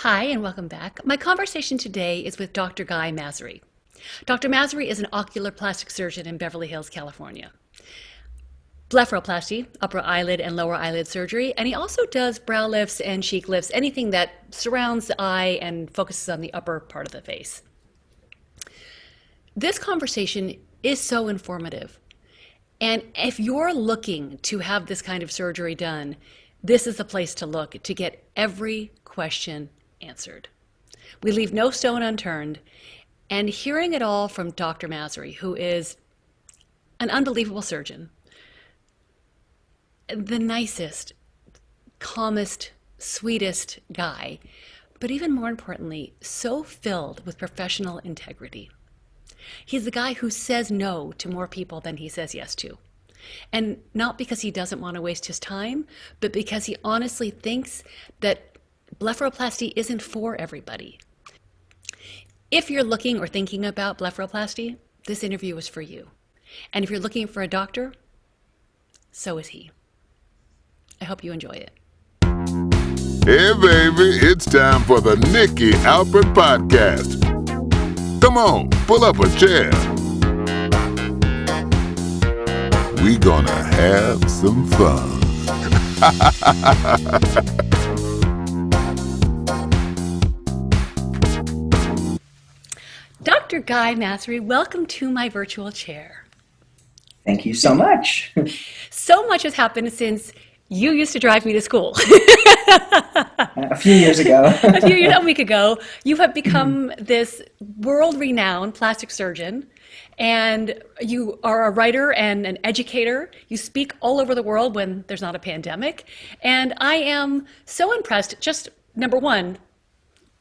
Hi, and welcome back. My conversation today is with Dr. Guy Massry. Dr. Massry is an ocular plastic surgeon in Beverly Hills, California. Blepharoplasty, upper eyelid and lower eyelid surgery, and he also does brow lifts and cheek lifts, anything that surrounds the eye and focuses on the upper part of the face. This conversation is so informative. And if you're looking to have this kind of surgery done, this is the place to look to get every question answered. We leave no stone unturned, and hearing it all from Dr. Massry, who is an unbelievable surgeon, the nicest, calmest, sweetest guy, but even more importantly, so filled with professional integrity. He's the guy who says no to more people than he says yes to. And not because he doesn't want to waste his time, but because he honestly thinks that blepharoplasty isn't for everybody. If you're looking or thinking about blepharoplasty, this interview is for you. And if you're looking for a doctor, so is he. I hope you enjoy it. Hey baby, it's time for the NIKKI ALPERT podcast. Come on, pull up a chair. We gonna have some fun. Dr. Guy Massry, welcome to my virtual chair. Thank you so much. So much has happened since you used to drive me to school. A few years ago. A week ago. You have become this world-renowned plastic surgeon, and you are a writer and an educator. You speak all over the world when there's not a pandemic. And I am so impressed, just number one,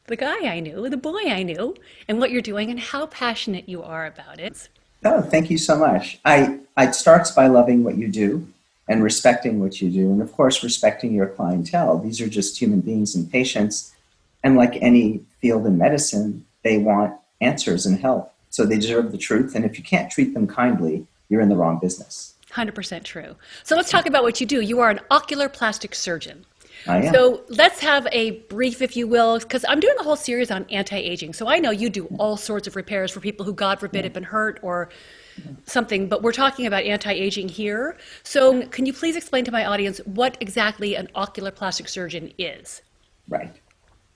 the guy I knew, the boy I knew, and what you're doing and how passionate you are about it. Oh, thank you so much. It starts by loving what you do and respecting what you do. And of course, respecting your clientele. These are just human beings and patients. And like any field in medicine, they want answers and help. So they deserve the truth. And if you can't treat them kindly, you're in the wrong business. 100% true. So let's talk about what you do. You are an ocular plastic surgeon. I am. So let's have a brief, if you will, because I'm doing a whole series on anti-aging. So I know you do all sorts of repairs for people who, God forbid, have been hurt or something, but we're talking about anti-aging here. So can you please explain to my audience what exactly an ocular plastic surgeon is? Right.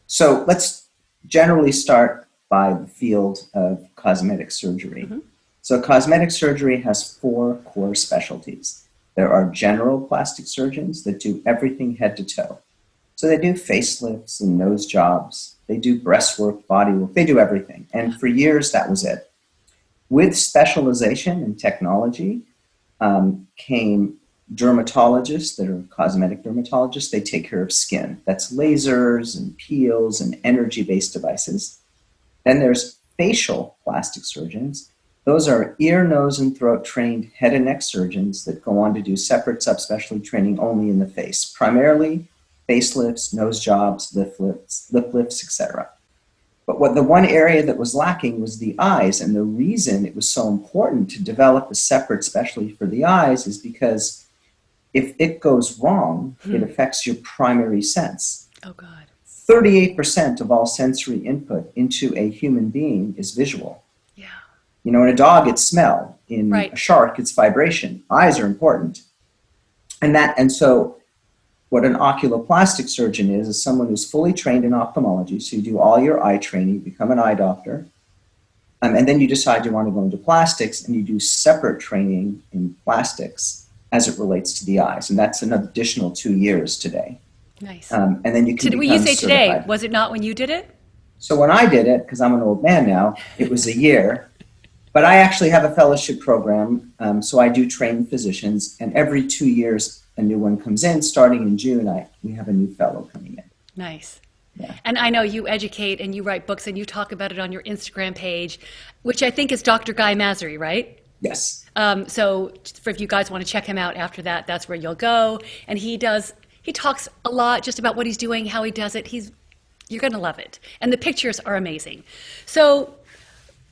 So let's generally start by the field of cosmetic surgery. Mm-hmm. So cosmetic surgery has 4 core specialties. There are general plastic surgeons that do everything head to toe. So they do facelifts and nose jobs. They do breast work, body work. They do everything. And for years, that was it. With specialization and technology came dermatologists that are cosmetic dermatologists. They take care of skin. That's lasers and peels and energy-based devices. Then there's facial plastic surgeons. Those are ear, nose, and throat trained head and neck surgeons that go on to do separate subspecialty training only in the face, primarily facelifts, nose jobs, lip lifts, etc. But the one area that was lacking was the eyes, and the reason it was so important to develop a separate specialty for the eyes is because if it goes wrong, it affects your primary sense. Oh, God. 38% of all sensory input into a human being is visual. Yeah. You know, in a dog, it's smell. In Right. a shark, it's vibration. Eyes are important. And so what an oculoplastic surgeon is someone who's fully trained in ophthalmology. So you do all your eye training, become an eye doctor, and then you decide you want to go into plastics, and you do separate training in plastics as it relates to the eyes. And that's an additional 2 years today. Nice. And then you can When become you say today, certified. was it not when you did it? So when I did it, because I'm an old man now, it was a year. But I actually have a fellowship program, so I do train physicians, and every 2 years a new one comes in. Starting in June, we have a new fellow coming in. Nice. Yeah. And I know you educate and you write books and you talk about it on your Instagram page, which I think is Dr. Guy Massry, right? Yes. So if you guys want to check him out after that, that's where you'll go. And he talks a lot just about what he's doing, how he does it. You're going to love it. And the pictures are amazing. So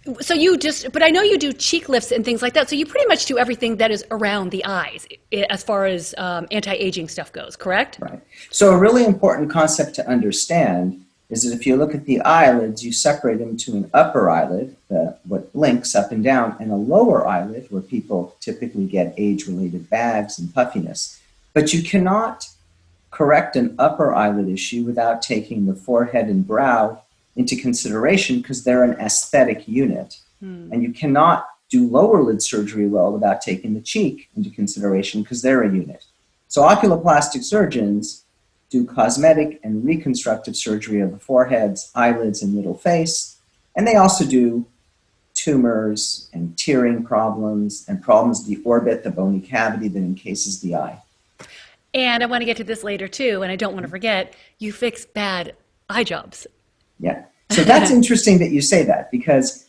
but I know you do cheek lifts and things like that. So you pretty much do everything that is around the eyes as far as anti-aging stuff goes, correct? Right. So a really important concept to understand is that if you look at the eyelids, you separate them to an upper eyelid, what blinks up and down, and a lower eyelid, where people typically get age-related bags and puffiness. But you cannot correct an upper eyelid issue without taking the forehead and brow into consideration, because they're an aesthetic unit. And you cannot do lower lid surgery well without taking the cheek into consideration, because they're a unit. So oculoplastic surgeons do cosmetic and reconstructive surgery of the foreheads, eyelids, and middle face. And they also do tumors and tearing problems and problems of the orbit, the bony cavity that encases the eye. And I want to get to this later too, and I don't want to forget, you fix bad eye jobs. Yeah. So that's interesting that you say that, because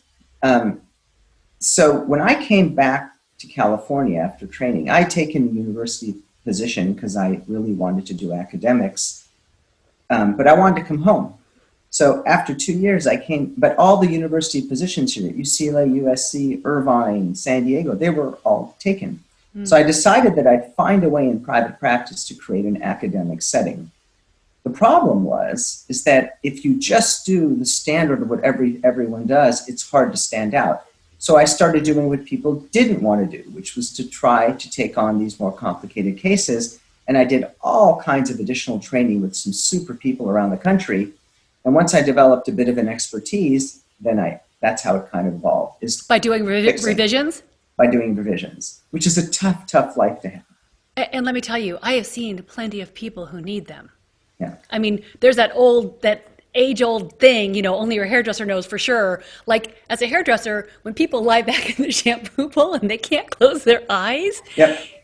so when I came back to California after training, I'd taken the university position because I really wanted to do academics, but I wanted to come home. So after 2 years, I came, but all the university positions here at UCLA, USC, Irvine, San Diego, they were all taken. So I decided that I'd find a way in private practice to create an academic setting. The problem is that if you just do the standard of what everyone does, it's hard to stand out. So I started doing what people didn't want to do, which was to try to take on these more complicated cases. And I did all kinds of additional training with some super people around the country. And once I developed a bit of an expertise, then that's how it kind of evolved. Is by doing revisions? By doing revisions, which is a tough, tough life to have. And let me tell you, I have seen plenty of people who need them. Yeah. I mean, there's that age-old thing, you know, only your hairdresser knows for sure. Like, as a hairdresser, when people lie back in the shampoo bowl and they can't close their eyes,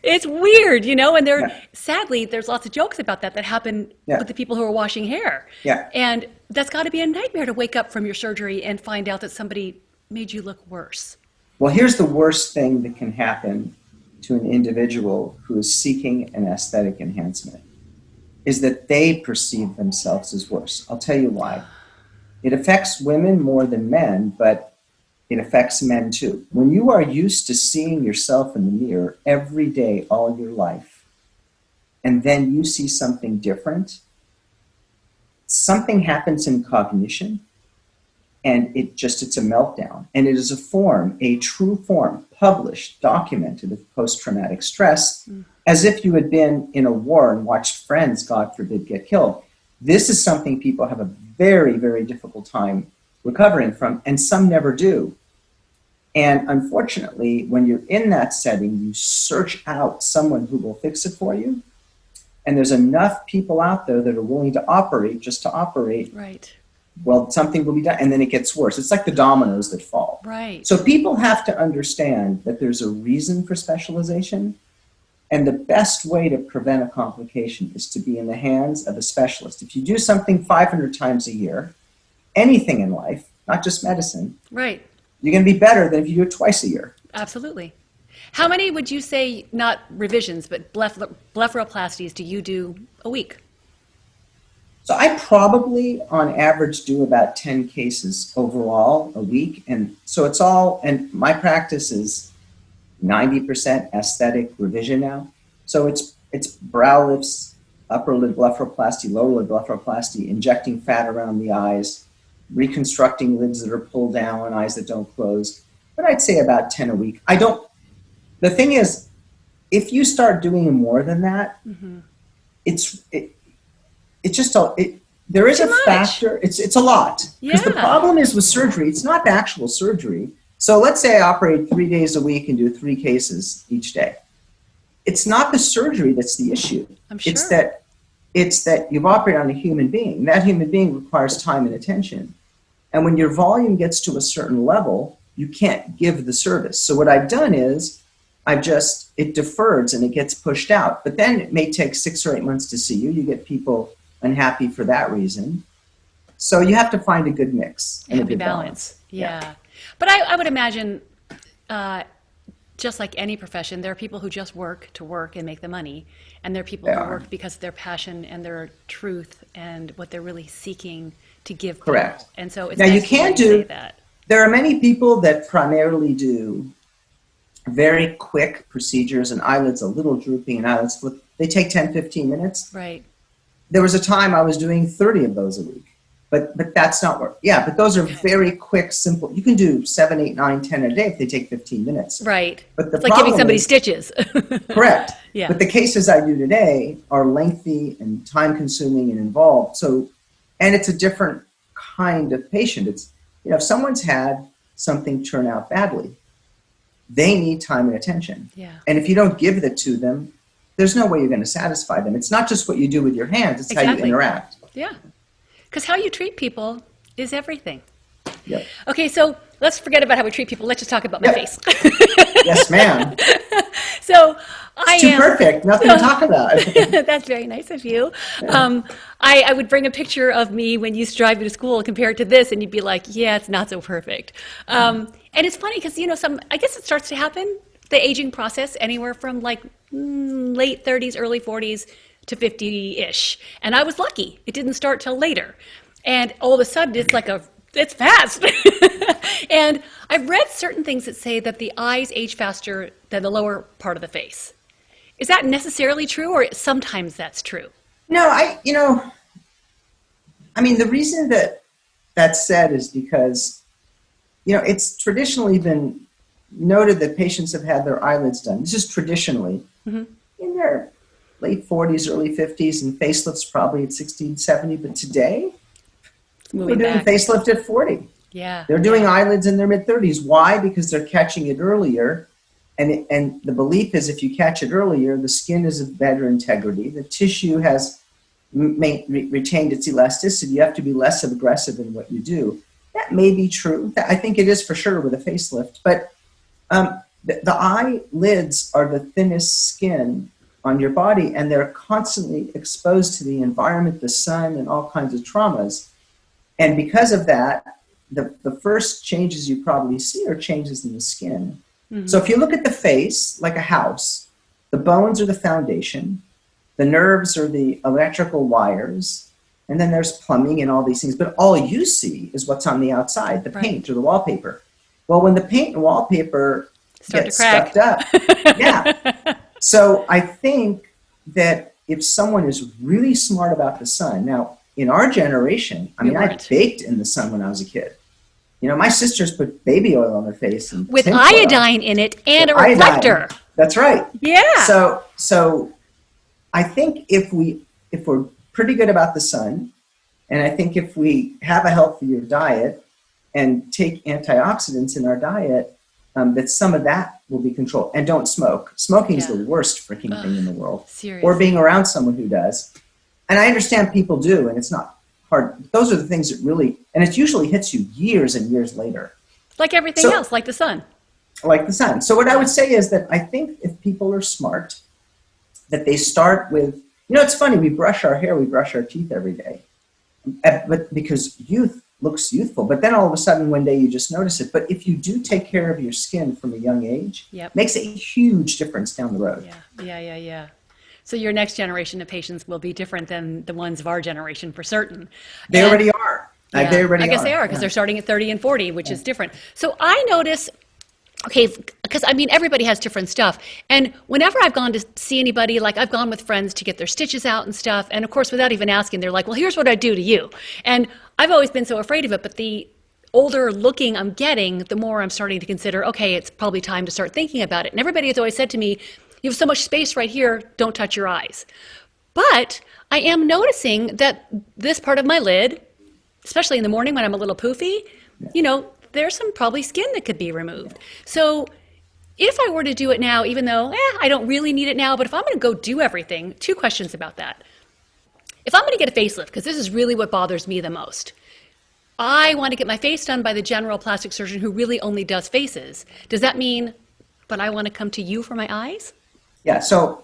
it's weird, you know, and sadly, there's lots of jokes about that happen with the people who are washing hair. Yeah. And that's got to be a nightmare to wake up from your surgery and find out that somebody made you look worse. Well, here's the worst thing that can happen to an individual who is seeking an aesthetic enhancement, is that they perceive themselves as worse. I'll tell you why. It affects women more than men, but it affects men too. When you are used to seeing yourself in the mirror every day, all your life, and then you see something different, something happens in cognition, and it's a meltdown. And it is a true form, published, documented of post-traumatic stress, as if you had been in a war and watched friends, God forbid, get killed. This is something people have a very, very difficult time recovering from, and some never do. And unfortunately, when you're in that setting, you search out someone who will fix it for you. And there's enough people out there that are willing to operate just to operate. Right. Well, something will be done, and then it gets worse. It's like the dominoes that fall. Right. So people have to understand that there's a reason for specialization, and the best way to prevent a complication is to be in the hands of a specialist. If you do something 500 times a year, anything in life, not just medicine, right, you're going to be better than if you do it twice a year. Absolutely. How many would you say, not revisions, but blepharoplasties do you do a week? So I probably, on average, do about 10 cases overall a week. And so it's all, and my practice is 90% aesthetic revision now. So it's brow lifts, upper lid blepharoplasty, lower lid blepharoplasty, injecting fat around the eyes, reconstructing lids that are pulled down, eyes that don't close. But I'd say about 10 a week. The thing is, if you start doing more than that, there is a factor. It's a lot. Because the problem is with surgery, it's not the actual surgery. So let's say I operate 3 days a week and do 3 cases each day. It's not the surgery that's the issue. I'm sure. It's that you've operated on a human being. That human being requires time and attention. And when your volume gets to a certain level, you can't give the service. So what I've done is it defers and it gets pushed out. But then it may take 6 or 8 months to see you. You get people unhappy for that reason. So you have to find a good mix and a good balance. Yeah. But I would imagine, just like any profession, there are people who just work to work and make the money. And there are people who work because of their passion and their truth and what they're really seeking to give. Correct. People. And so it's now nice you can do that. There are many people that primarily do very quick procedures and eyelids a little drooping and eyelids flip. They take 10, 15 minutes. Right. There was a time I was doing 30 of those a week. But that's not work. Yeah, but those are very quick, simple. You can do 7, 8, 9, 10 a day if they take 15 minutes. Right. But the It's like giving problem somebody is- stitches. Correct. Yeah. But the cases I do today are lengthy and time consuming and involved. So, and it's a different kind of patient. It's, if someone's had something turn out badly, they need time and attention. Yeah. And if you don't give it to them, there's no way you're going to satisfy them. It's not just what you do with your hands, it's how you Exactly. interact. Yeah. Because how you treat people is everything. Yep. Okay, so let's forget about how we treat people. Let's just talk about my Yep. face. Yes, ma'am. So I Too am perfect. Nothing to talk about. That's very nice of you. I would bring a picture of me when you used to drive me to school compared to this, and you'd be like, yeah, it's not so perfect. And it's funny because, I guess it starts to happen, the aging process, anywhere from like late 30s, early 40s to 50-ish. And I was lucky. It didn't start till later. And all of a sudden, it's fast. And I've read certain things that say that the eyes age faster than the lower part of the face. Is that necessarily true, or sometimes that's true? No, the reason that that's said is because, it's traditionally been noted that patients have had their eyelids done. This is traditionally in their late 40s, early 50s, and facelifts probably at 60, 70. But today, we're doing facelift at 40. Yeah. They're doing eyelids in their mid-30s. Why? Because they're catching it earlier. And the belief is if you catch it earlier, the skin is of better integrity. The tissue has retained its elasticity. You have to be less aggressive in what you do. That may be true. I think it is for sure with a facelift. But the eyelids are the thinnest skin on your body, and they're constantly exposed to the environment, the sun, and all kinds of traumas. And because of that, the first changes you probably see are changes in the skin. So if you look at the face like a house, the bones are the foundation, the nerves are the electrical wires, and then there's plumbing and all these things. But all you see is what's on the outside, the paint or the wallpaper. Well, when the paint and wallpaper get scuffed up, yeah. So I think that if someone is really smart about the sun, now in our generation, I baked in the sun when I was a kid. My sisters put baby oil on their face and with iodine in it and a reflector. Iodine. That's right. Yeah. So I think if we're pretty good about the sun, and I think if we have a healthier diet and take antioxidants in our diet, that some of that will be controlled. And don't smoke. Smoking is the worst freaking thing in the world. Seriously. Or being around someone who does. And I understand people do, and it's not hard. Those are the things that really, and it usually hits you years and years later. Like everything else, like the sun. Like the sun. So what I would say is that I think if people are smart, that they start with, it's funny, we brush our hair, we brush our teeth every day. But because youth looks youthful, but then all of a sudden one day you just notice it. But if you do take care of your skin from a young age, makes a huge difference down the road. Yeah. So your next generation of patients will be different than the ones of our generation for certain. They already are. I guess they are because they're starting at 30 and 40, which is different. So I notice, because everybody has different stuff. And whenever I've gone to see anybody, like I've gone with friends to get their stitches out and stuff. And of course, without even asking, they're like, well, here's what I do to you. And I've always been so afraid of it. But the older looking I'm getting, the more I'm starting to consider, okay, it's probably time to start thinking about it. And everybody has always said to me, you have so much space right here, don't touch your eyes. But I am noticing that this part of my lid, especially in the morning when I'm a little poofy, there's some probably skin that could be removed. So if I were to do it now, even though I don't really need it now, but if I'm going to go do everything, 2 questions about that. If I'm going to get a facelift, because this is really what bothers me the most, I want to get my face done by the general plastic surgeon who really only does faces. Does that mean, but I want to come to you for my eyes? Yeah, so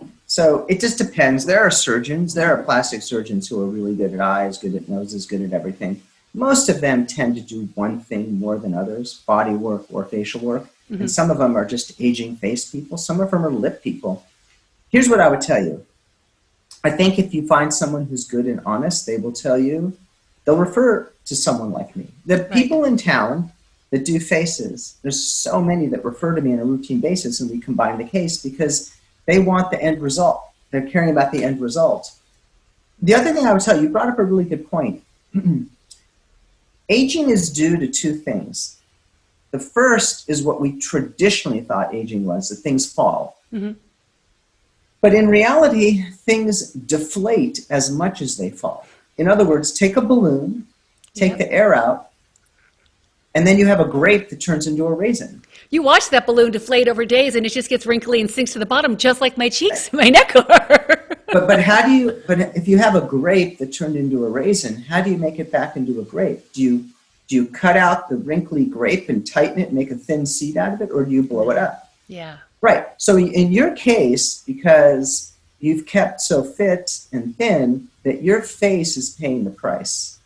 it just depends. There are plastic surgeons who are really good at eyes, good at noses, good at everything. Most of them tend to do one thing more than others, body work or facial work. And some of them are just aging face people. Some of them are lip people. Here's what I would tell you. I think if you find someone who's good and honest, they will tell you, they'll refer to someone like me. The people in town that do faces, there's so many that refer to me on a routine basis, and we combine the case because they want the end result. They're caring about the end result. The other thing I would tell you, you brought up a really good point. Aging is due to two things. The first is what we traditionally thought aging was, that things fall. Mm-hmm. But in reality, things deflate as much as they fall. In other words, take a balloon, take the air out, and then you have a grape that turns into a raisin. You watch that balloon deflate over days, and it just gets wrinkly and sinks to the bottom, just like my cheeks, my neck are. But if you have a grape that turned into a raisin, how do you make it back into a grape? Do you cut out the wrinkly grape and tighten it and make a thin seed out of it, or do you blow it up? Yeah. Right. So in your case, because you've kept so fit and thin, that your face is paying the price.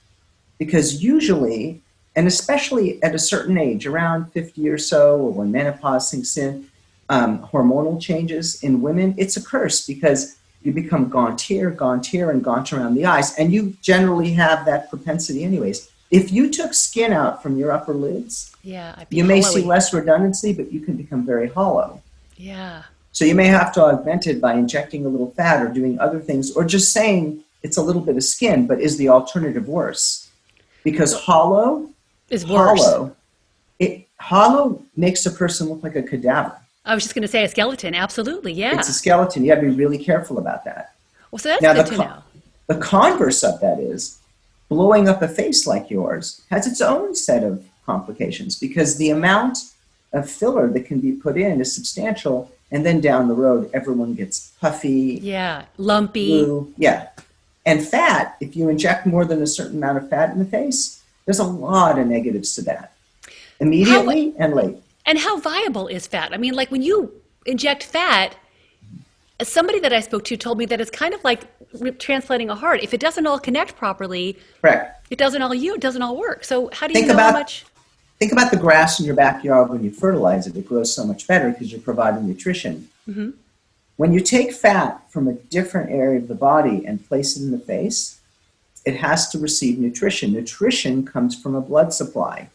Because usually, and especially at a certain age, around 50 or so, or when menopause sinks in, hormonal changes in women, it's a curse because you become gauntier, and gaunt around the eyes, and you generally have that propensity anyways. If you took skin out from your upper lids, you may see less redundancy, but you can become very hollow. Yeah. So you may have to augment it by injecting a little fat or doing other things, or just saying it's a little bit of skin, but is the alternative worse? Because hollow is worse. Hollow makes a person look like a cadaver. I was just going to say a skeleton. Absolutely, yeah. It's a skeleton. You have to be really careful about that. Well, so that's good to know. The converse of that is blowing up a face like yours has its own set of complications because the amount of filler that can be put in is substantial, and then down the road, everyone gets puffy. Yeah, lumpy. Blue. Yeah. And fat, if you inject more than a certain amount of fat in the face, there's a lot of negatives to that. Immediately and late. And how viable is fat? I mean, like when you inject fat, somebody that I spoke to told me that it's kind of like transplanting a heart. If it doesn't all connect properly, correct, it doesn't all work. So how do you know how much? Think about the grass in your backyard when you fertilize it. It grows so much better because you're providing nutrition. Mm-hmm. When you take fat from a different area of the body and place it in the face, it has to receive nutrition. Nutrition comes from a blood supply.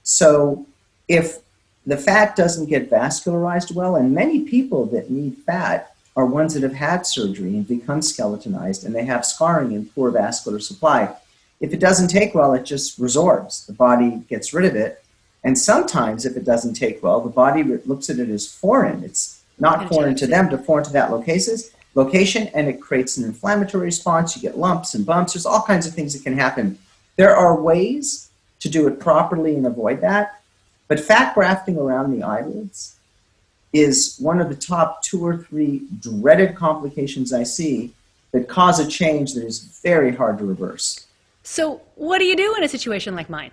So if the fat doesn't get vascularized well, and many people that need fat are ones that have had surgery and become skeletonized, and they have scarring and poor vascular supply. If it doesn't take well, it just resorbs. The body gets rid of it. And sometimes if it doesn't take well, the body looks at it as foreign. It's not foreign to them, but foreign to that location, and it creates an inflammatory response. You get lumps and bumps. There's all kinds of things that can happen. There are ways to do it properly and avoid that. But fat grafting around the eyelids is one of the top 2 or 3 dreaded complications I see that cause a change that is very hard to reverse. So what do you do in a situation like mine?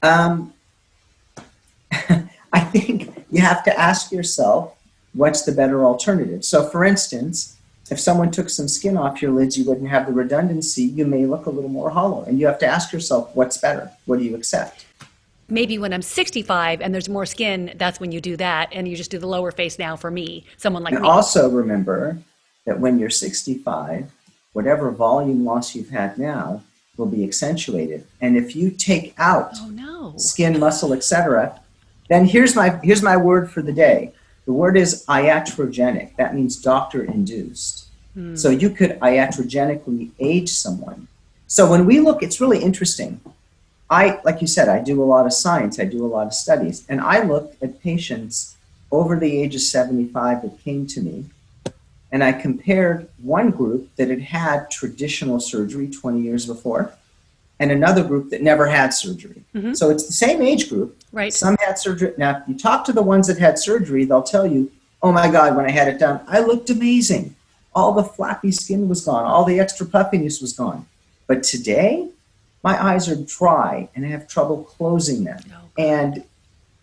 I think you have to ask yourself, what's the better alternative? So for instance, if someone took some skin off your lids, you wouldn't have the redundancy. You may look a little more hollow. And you have to ask yourself, what's better? What do you accept? Maybe when I'm 65 and there's more skin, that's when you do that. And you just do the lower face now for me, someone like me. And also remember that when you're 65, whatever volume loss you've had now will be accentuated. And if you take out skin, muscle, etc., then here's my word for the day. The word is iatrogenic. That means doctor-induced. So you could iatrogenically age someone. So when we look, it's really interesting. Like you said, I do a lot of science. I do a lot of studies. And I looked at patients over the age of 75 that came to me. And I compared one group that had had traditional surgery 20 years before and another group that never had surgery. Mm-hmm. So it's the same age group. Right. Some had surgery. Now, if you talk to the ones that had surgery, they'll tell you, oh my God, when I had it done, I looked amazing. All the flappy skin was gone. All the extra puffiness was gone. But today, my eyes are dry and I have trouble closing them. And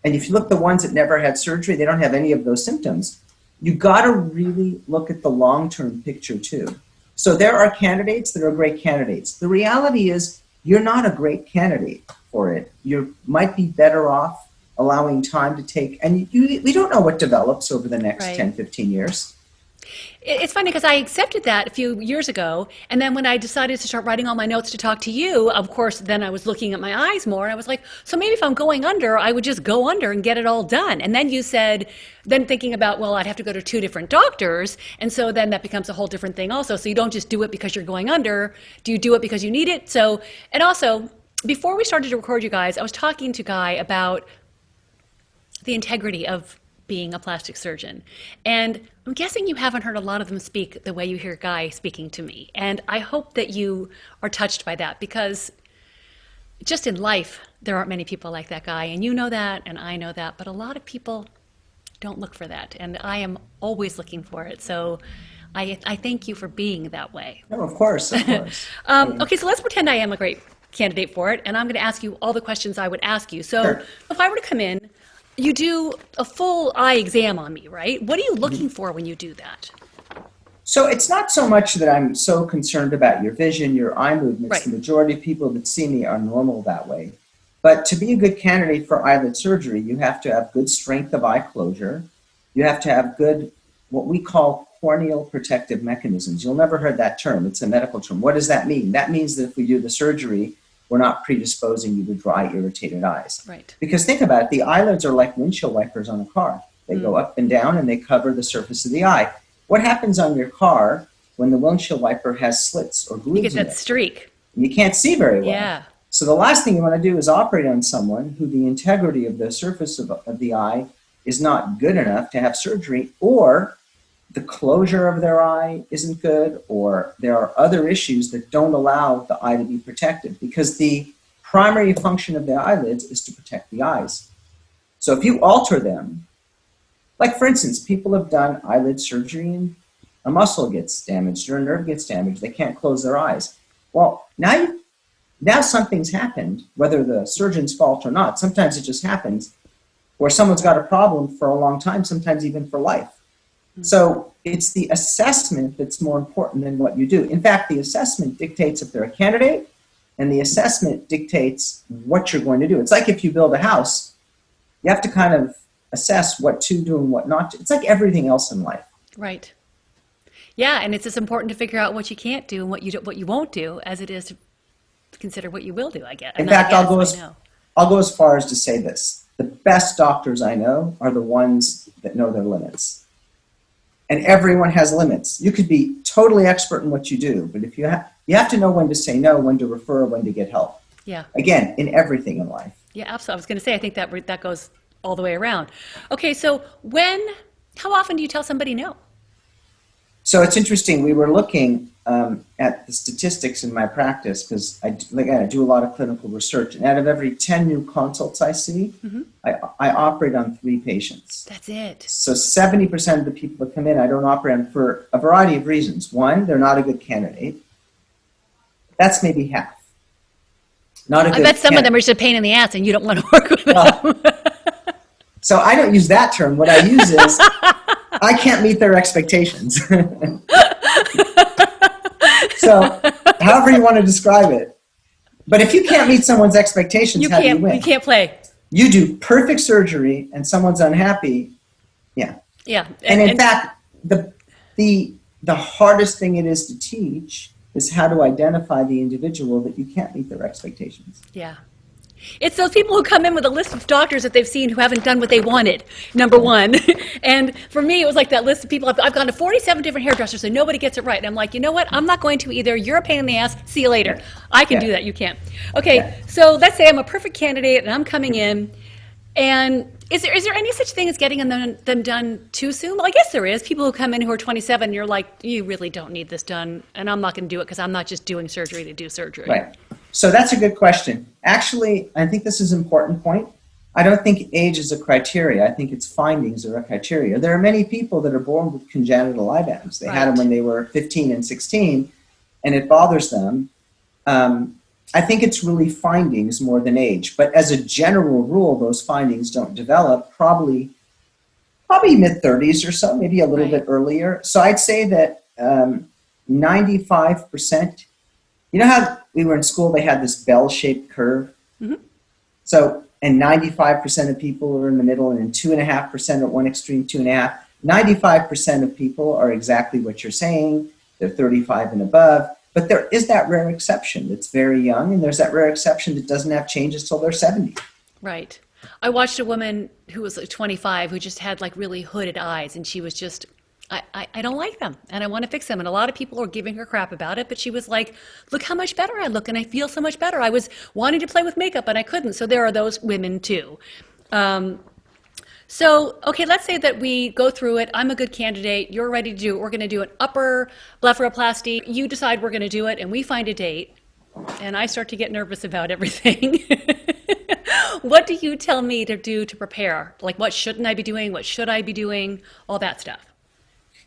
if you look at the ones that never had surgery, they don't have any of those symptoms. You got to really look at the long-term picture too. So there are candidates that are great candidates. The reality is you're not a great candidate for it. You might be better off allowing time to take, and we don't know what develops over the next 10, 15 years. It's funny because I accepted that a few years ago, and then when I decided to start writing all my notes to talk to you, of course, then I was looking at my eyes more, and I was like, so maybe if I'm going under, I would just go under and get it all done. And then you said, then thinking about, well, I'd have to go to 2 different doctors, and so then that becomes a whole different thing also. So you don't just do it because you're going under. Do you do it because you need it? So, and also, before we started to record, you guys, I was talking to Guy about the integrity of being a plastic surgeon. And I'm guessing you haven't heard a lot of them speak the way you hear Guy speaking to me. And I hope that you are touched by that, because just in life, there aren't many people like that Guy. And you know that, and I know that, but a lot of people don't look for that. And I am always looking for it. So I thank you for being that way. No, of course, of course. Okay, so let's pretend I am a great candidate for it, and I'm going to ask you all the questions I would ask you. So Sure. if I were to come in, you do a full eye exam on me, right? What are you looking for when you do that? So it's not so much that I'm so concerned about your vision, your eye movements. Right. The majority of people that see me are normal that way. But to be a good candidate for eyelid surgery, you have to have good strength of eye closure. You have to have good, what we call corneal protective mechanisms. You'll never heard that term. It's a medical term. What does that mean? That means that if we do the surgery, we're not predisposing you to dry, irritated eyes. Right. Because think about it, the eyelids are like windshield wipers on a car. They go up and down and they cover the surface of the eye. What happens on your car when the windshield wiper has slits or grooves You get in that it? streak. You can't see very well. Yeah. So the last thing you want to do is operate on someone who the integrity of the surface of the eye is not good enough to have surgery, or the closure of their eye isn't good, or there are other issues that don't allow the eye to be protected, because the primary function of the eyelids is to protect the eyes. So if you alter them, like for instance, people have done eyelid surgery and a muscle gets damaged or a nerve gets damaged, they can't close their eyes. Well, now something's happened, whether the surgeon's fault or not. Sometimes it just happens where someone's got a problem for a long time, sometimes even for life. So it's the assessment that's more important than what you do. In fact, the assessment dictates if they're a candidate, and the assessment dictates what you're going to do. It's like if you build a house, you have to kind of assess what to do and what not to. It's like everything else in life. Right. Yeah, and it's as important to figure out what you can't do and what you won't do as it is to consider what you will do, I guess. In fact, I'll go as far as to say this. The best doctors I know are the ones that know their limits. And everyone has limits. You could be totally expert in what you do, but if you have to know when to say no, when to refer, when to get help. Yeah. Again, in everything in life. Yeah, absolutely. I was going to say, I think that goes all the way around. Okay, so how often do you tell somebody no? So it's interesting. We were looking at the statistics in my practice, because I do a lot of clinical research, and out of every 10 new consults I see, I operate on 3 patients. That's it. So 70% of the people that come in, I don't operate on for a variety of reasons. One, they're not a good candidate. That's maybe half. Not a good I bet some of them are just a pain in the ass and you don't want to work with them. So I don't use that term. What I use is I can't meet their expectations. So however you want to describe it. But if you can't meet someone's expectations, how do you win? You can't play. You do perfect surgery and someone's unhappy. Yeah. Yeah. And in fact, the hardest thing it is to teach is how to identify the individual that you can't meet their expectations. Yeah. It's those people who come in with a list of doctors that they've seen who haven't done what they wanted, number one. And for me, it was like that list of people. I've gone to 47 different hairdressers and nobody gets it right. And I'm like, you know what? I'm not going to either. You're a pain in the ass. See you later. I can do that. You can't. Okay, so let's say I'm a perfect candidate and I'm coming in. And is there any such thing as getting them done too soon? Well, I guess there is. People who come in who are 27, and you're like, you really don't need this done, and I'm not going to do it because I'm not just doing surgery to do surgery. Right. So that's a good question. Actually, I think this is an important point. I don't think age is a criteria. I think its findings are a criteria. There are many people that are born with congenital eye bags. They had them when they were 15 and 16, and it bothers them. I think it's really findings more than age. But as a general rule, those findings don't develop probably mid-30s or so, maybe a little bit earlier. So I'd say that 95%, you know how we were in school, they had this bell-shaped curve? Mm-hmm. So, and 95% of people are in the middle, and then 2.5% at one extreme, 2.5%. 95% of people are exactly what you're saying. They're 35 and above. But there is that rare exception that's very young, and there's that rare exception that doesn't have changes till they're 70. Right. I watched a woman who was like 25 who just had like really hooded eyes, and she was just I don't like them and I want to fix them. And a lot of people are giving her crap about it, but she was like, look how much better I look and I feel so much better. I was wanting to play with makeup and I couldn't. So there are those women too. So, okay, let's say that we go through it. I'm a good candidate. You're ready to do it. We're going to do an upper blepharoplasty. You decide we're going to do it and we find a date and I start to get nervous about everything. What do you tell me to do to prepare? Like, what shouldn't I be doing? What should I be doing? All that stuff.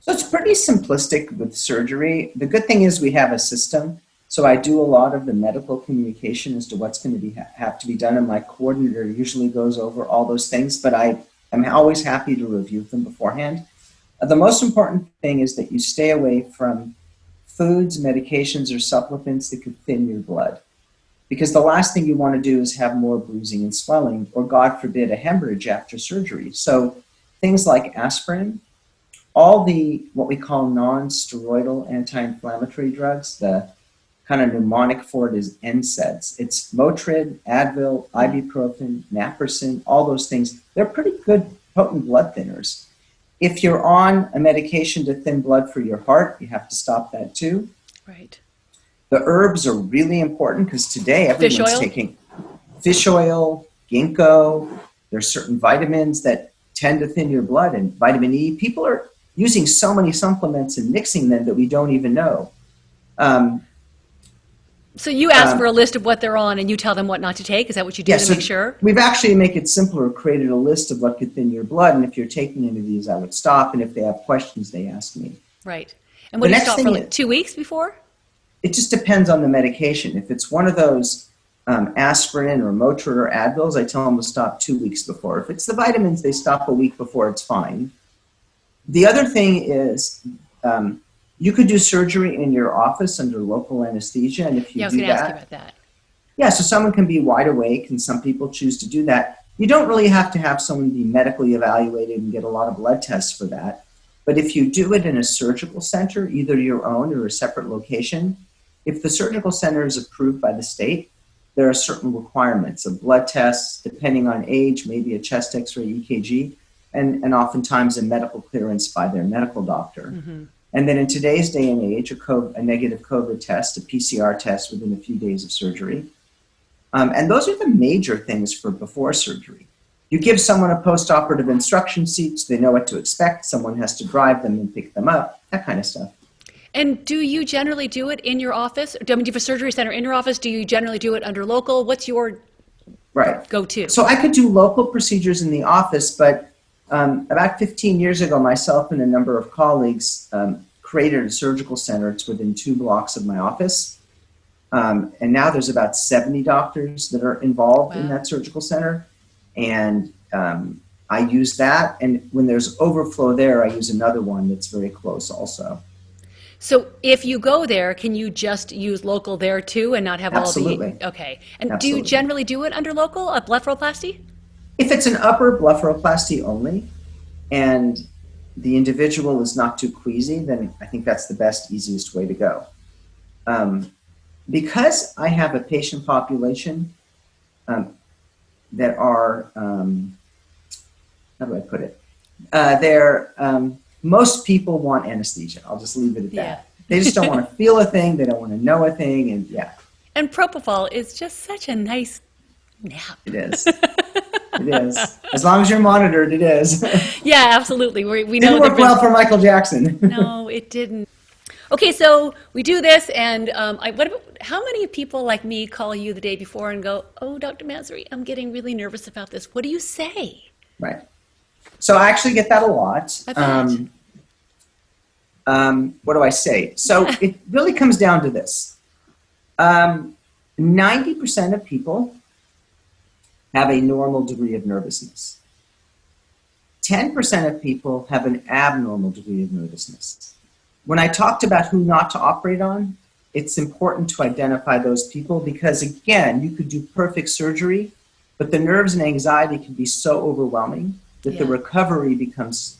So it's pretty simplistic with surgery. The good thing is we have a system. So I do a lot of the medical communication as to what's going to be have to be done, and my coordinator usually goes over all those things, but I am always happy to review them beforehand. The most important thing is that you stay away from foods, medications, or supplements that could thin your blood. Because the last thing you want to do is have more bruising and swelling, or God forbid, a hemorrhage after surgery. So things like aspirin, all the what we call non-steroidal anti-inflammatory drugs, the kind of mnemonic for it is NSAIDs. It's Motrin, Advil, ibuprofen, naproxen, all those things. They're pretty good, potent blood thinners. If you're on a medication to thin blood for your heart, you have to stop that too. Right. The herbs are really important because today everyone's taking fish oil, ginkgo. There's certain vitamins that tend to thin your blood, and vitamin E. People are using so many supplements and mixing them that we don't even know. So you ask for a list of what they're on and you tell them what not to take? Is that what you do to make sure? We've actually, to make it simpler, created a list of what could thin your blood, and if you're taking any of these, I would stop, and if they have questions, they ask me. Right. And what do you stop for, like 2 weeks before? It just depends on the medication. If it's one of those aspirin or Motrin or Advils, I tell them to stop 2 weeks before. If it's the vitamins, they stop a week before, it's fine. The other thing is you could do surgery in your office under local anesthesia, and if you I was do going to that, ask you about that. Yeah, so someone can be wide awake, and some people choose to do that. You don't really have to have someone be medically evaluated and get a lot of blood tests for that. But if you do it in a surgical center, either your own or a separate location, if the surgical center is approved by the state, there are certain requirements of blood tests, depending on age, maybe a chest x-ray, EKG, and oftentimes a medical clearance by their medical doctor. Mm-hmm. And then in today's day and age, a negative COVID test, a PCR test within a few days of surgery. And those are the major things for before surgery. You give someone a post-operative instruction sheet so they know what to expect. Someone has to drive them and pick them up, that kind of stuff. And do you generally do it in your office? I mean, do you have a surgery center in your office? Do you generally do it under local? What's your go-to? So I could do local procedures in the office, but about 15 years ago, myself and a number of colleagues created a surgical center. It's within 2 blocks of my office. And now there's about 70 doctors that are involved in that surgical center. And I use that. And when there's overflow there, I use another one that's very close also. So if you go there, can you just use local there too and not have Absolutely. all the... Okay. And Absolutely. Do you generally do it under local, a blepharoplasty? If it's an upper blepharoplasty only, and the individual is not too queasy, then I think that's the best, easiest way to go. Because I have a patient population that are, how do I put it? Most people want anesthesia. I'll just leave it at that. They just don't want to feel a thing. They don't want to know a thing. And And propofol is just such a nice nap. It is. It is. As long as you're monitored, it is. Yeah, absolutely. We know didn't work well for Michael Jackson. No, it didn't. Okay, so we do this, and how many people like me call you the day before and go, "Oh, Dr. Massry, I'm getting really nervous about this." What do you say? Right. So I actually get that a lot. What do I say? So it really comes down to this. 90% of people have a normal degree of nervousness. 10% of people have an abnormal degree of nervousness. When I talked about who not to operate on, it's important to identify those people because, again, you could do perfect surgery, but the nerves and anxiety can be so overwhelming that the recovery becomes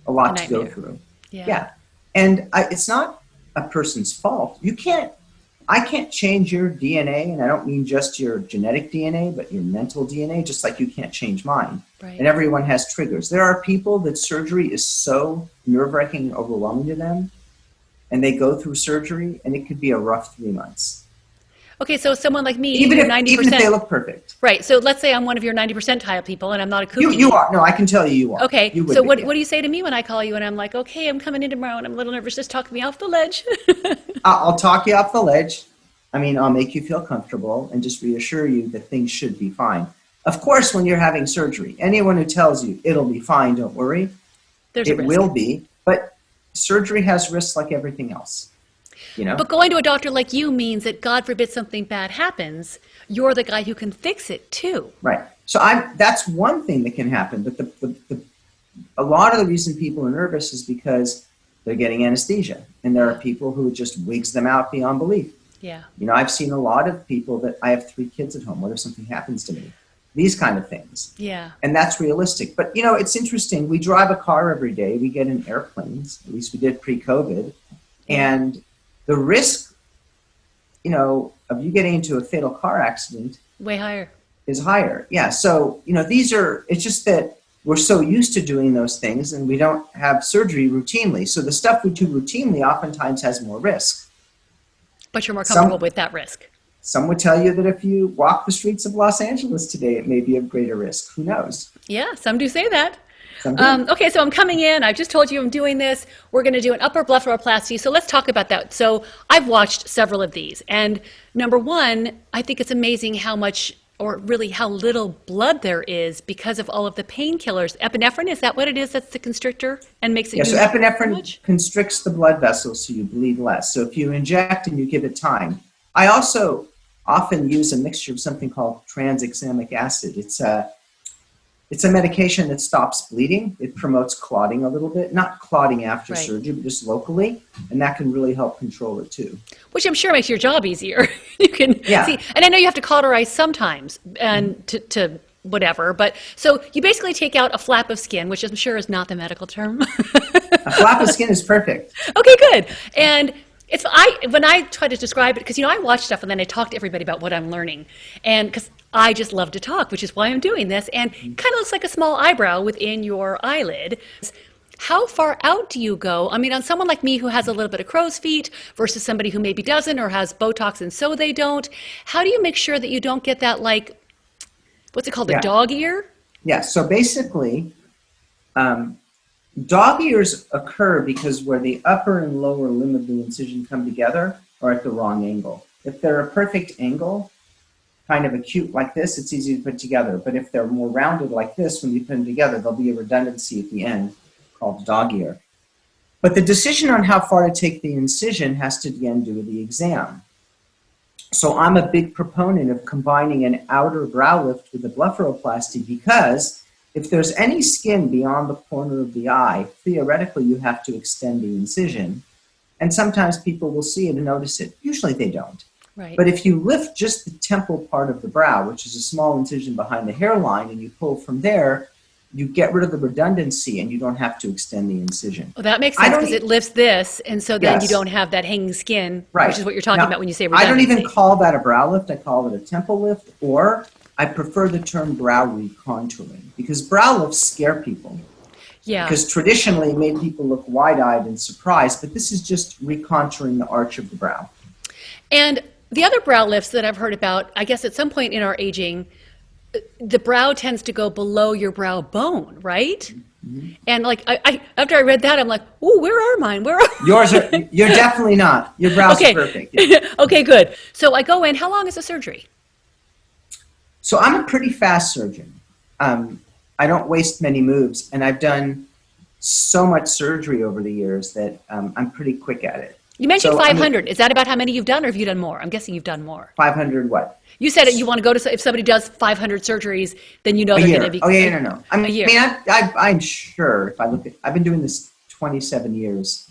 a lot to go through. Yeah. And it's not a person's fault. You can't I can't change your DNA, and I don't mean just your genetic DNA, but your mental DNA, just like you can't change mine. Right. And everyone has triggers. There are people that surgery is so nerve-wracking and overwhelming to them, and they go through surgery, and it could be a rough 3 months. Okay, so someone like me, Even if 90%. they look perfect. Right, so let's say I'm one of your 90 percentile people and I'm not a kooky. You are. No, I can tell you are. Okay, You would so be, what yeah. do you say to me when I call you and I'm like, okay, I'm coming in tomorrow and I'm a little nervous, just talk me off the ledge? I'll talk you off the ledge. I mean, I'll make you feel comfortable and just reassure you that things should be fine. Of course, when you're having surgery, anyone who tells you it'll be fine, don't worry. There's a It risk. will be, but surgery has risks like everything else. You know? But going to a doctor like you means that God forbid something bad happens, you're the guy who can fix it too. Right. So that's one thing that can happen. But a lot of the reason people are nervous is because they're getting anesthesia. And there are people who it just wigs them out beyond belief. Yeah. You know, I've seen a lot of people that I have 3 kids at home. What if something happens to me? These kind of things. Yeah. And that's realistic. But, you know, it's interesting. We drive a car every day. We get in airplanes. At least we did pre-COVID. And the risk, you know, of you getting into a fatal car accident Way higher. is higher. Yeah. So, you know, it's just that we're so used to doing those things and we don't have surgery routinely. So the stuff we do routinely oftentimes has more risk. But you're more comfortable with that risk. Some would tell you that if you walk the streets of Los Angeles today, it may be of greater risk. Who knows? Yeah, some do say that. Some do. Okay, so I'm coming in. I've just told you I'm doing this. We're going to do an upper blepharoplasty. So let's talk about that. So I've watched several of these. And number one, I think it's amazing how much, or really how little blood there is because of all of the painkillers. Epinephrine, is that what it is that's the constrictor and makes it Yeah, so use epinephrine much? constricts the blood vessels so you bleed less. So if you inject and you give it time. I also often use a mixture of something called tranexamic acid. It's a medication that stops bleeding. It promotes clotting a little bit, not clotting after Right. surgery, but just locally, and that can really help control it too. Which I'm sure makes your job easier. You can Yeah. see, and I know you have to cauterize sometimes and to whatever, but so you basically take out a flap of skin, which I'm sure is not the medical term. A flap of skin is perfect. Okay, good. And when I try to describe it, because I watch stuff and then I talk to everybody about what I'm learning, and because I just love to talk, which is why I'm doing this, and it kind of looks like a small eyebrow within your eyelid. How far out do you go? I mean, on someone like me who has a little bit of crow's feet versus somebody who maybe doesn't or has Botox and so they don't, how do you make sure that you don't get that, like, what's it called, the dog ear? Yeah, so basically, dog ears occur because where the upper and lower limb of the incision come together are at the wrong angle. If they're a perfect angle, kind of acute like this, it's easy to put together. But if they're more rounded like this, when you put them together, there'll be a redundancy at the end called dog ear. But the decision on how far to take the incision has to again do with the exam. So I'm a big proponent of combining an outer brow lift with a blepharoplasty because if there's any skin beyond the corner of the eye, theoretically you have to extend the incision. And sometimes people will see it and notice it. Usually they don't. Right. But if you lift just the temple part of the brow, which is a small incision behind the hairline, and you pull from there, you get rid of the redundancy and you don't have to extend the incision. Well, that makes sense because it lifts this, and so then you don't have that hanging skin, Right. which is what you're talking Now, about when you say I redundancy. don't even call that a brow lift. I call it a temple lift, or I prefer the term brow recontouring because brow lifts scare people. Yeah. Because traditionally it made people look wide-eyed and surprised, but this is just recontouring the arch of the brow. And the other brow lifts that I've heard about, I guess at some point in our aging, the brow tends to go below your brow bone, right? Mm-hmm. And like, I after I read that, I'm like, oh, where are mine? Where are Yours are, you're definitely not. Your brow's okay. perfect. Yeah. Okay, good. So I go in, how long is the surgery? So I'm a pretty fast surgeon. I don't waste many moves, and I've done so much surgery over the years that I'm pretty quick at it. You mentioned So, 500. Is that about how many you've done, or have you done more? I'm guessing you've done more. 500 what? You said you want to go to, if somebody does 500 surgeries, then you know A they're year. going to be. Oh, yeah, no. A year. I'm sure if I look at, I've been doing this 27 years,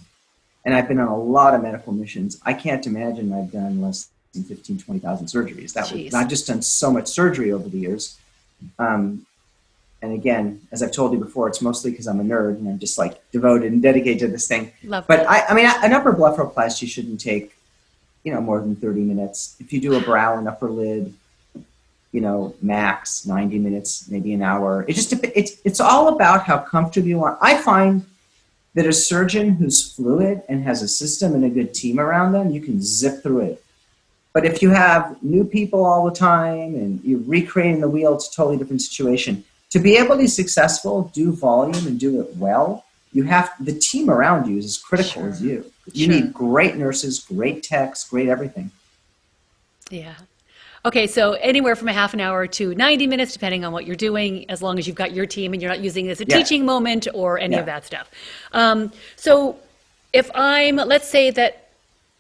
and I've been on a lot of medical missions. I can't imagine I've done less than 15, 20,000 surgeries. I've just done so much surgery over the years. And again, as I've told you before, it's mostly because I'm a nerd and I'm just like devoted and dedicated to this thing. Love but that. I mean, an upper blepharoplasty shouldn't take more than 30 minutes. If you do a brow and upper lid, max 90 minutes, maybe an hour. It's all about how comfortable you are. I find that a surgeon who's fluid and has a system and a good team around them, you can zip through it. But if you have new people all the time and you're recreating the wheel, it's a totally different situation. To be able to be successful, do volume and do it well, the team around you is as critical as you. You need great nurses, great techs, great everything. Yeah. Okay, so anywhere from a half an hour to 90 minutes, depending on what you're doing, as long as you've got your team and you're not using it as a teaching moment or any of that stuff. So if let's say that,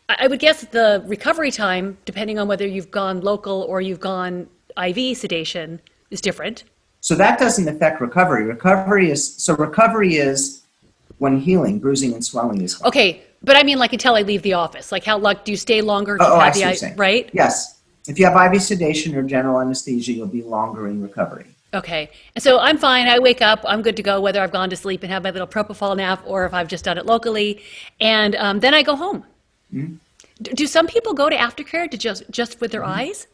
I would guess the recovery time, depending on whether you've gone local or you've gone IV sedation, is different. So that doesn't affect recovery. Recovery is when healing, bruising and swelling is gone. Okay, but I mean like until I leave the office. Like do you stay longer? I see what you're saying. Right? Yes. If you have IV sedation or general anesthesia, you'll be longer in recovery. Okay. And so I'm fine. I wake up. I'm good to go, whether I've gone to sleep and have my little propofol nap or if I've just done it locally. And then I go home. Mm-hmm. Do some people go to aftercare to just with their eyes?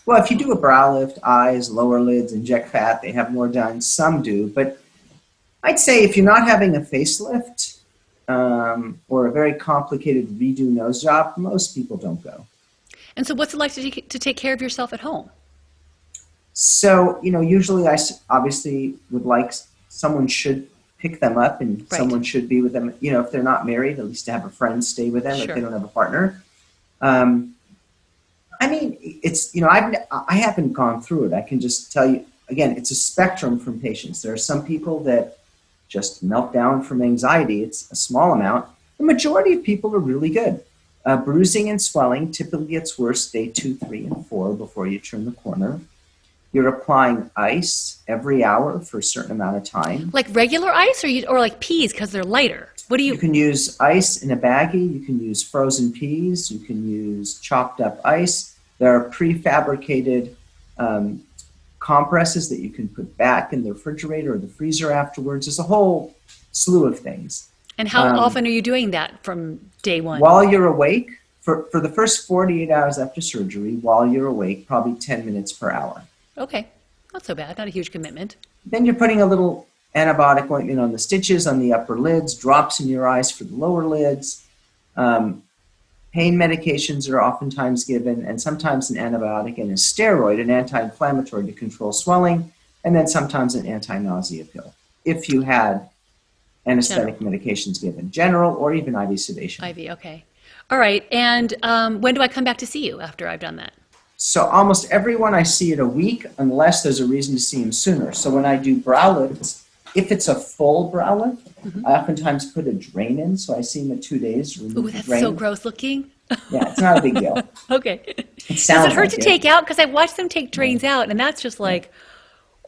Well, if you do a brow lift, eyes, lower lids, inject fat, they have more done. Some do. But I'd say if you're not having a facelift or a very complicated redo nose job, most people don't go. And so what's it like to take care of yourself at home? So, usually I obviously would like someone should pick them up and someone should be with them. If they're not married, at least to have a friend stay with them if they don't have a partner. I haven't gone through it. I can just tell you, again, it's a spectrum from patients. There are some people that just melt down from anxiety. It's a small amount. The majority of people are really good. Bruising and swelling typically gets worse day 2, 3, and 4 before you turn the corner. You're applying ice every hour for a certain amount of time. Like regular ice or like peas because they're lighter? You can use ice in a baggie. You can use frozen peas. You can use chopped up ice. There are prefabricated compresses that you can put back in the refrigerator or the freezer afterwards. There's a whole slew of things. And how often are you doing that from day one? While you're awake, for the first 48 hours after surgery, while you're awake, probably 10 minutes per hour. Okay, not so bad, not a huge commitment. Then you're putting a little antibiotic ointment on the stitches, on the upper lids, drops in your eyes for the lower lids. Pain medications are oftentimes given, and sometimes an antibiotic and a steroid, an anti-inflammatory to control swelling, and then sometimes an anti-nausea pill. If you had anesthetic medications given, general or even IV sedation. IV, okay. All right, and when do I come back to see you after I've done that? So almost everyone I see in a week, unless there's a reason to see him sooner. So when I do brow lifts, if it's a full brow lift, I oftentimes put a drain in, so I see him at 2 days. Ooh, that's so gross looking. Yeah, it's not a big deal. Okay. Does it hurt to take out? Because I watched them take drains out, and that's just like,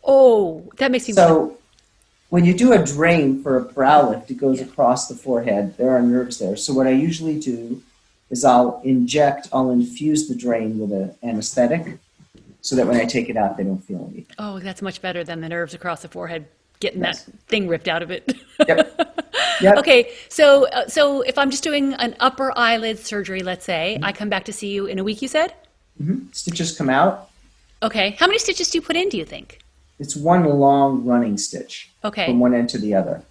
that makes me So when you do a drain for a brow lift, it goes across the forehead. There are nerves there. So what I usually do is I'll infuse the drain with an anesthetic so that when I take it out, they don't feel anything. Oh, that's much better than the nerves across the forehead getting that thing ripped out of it. Yep. Okay, so if I'm just doing an upper eyelid surgery, let's say, I come back to see you in a week, you said? Mm-hmm. Stitches come out. Okay. How many stitches do you put in, do you think? It's one long running stitch from one end to the other.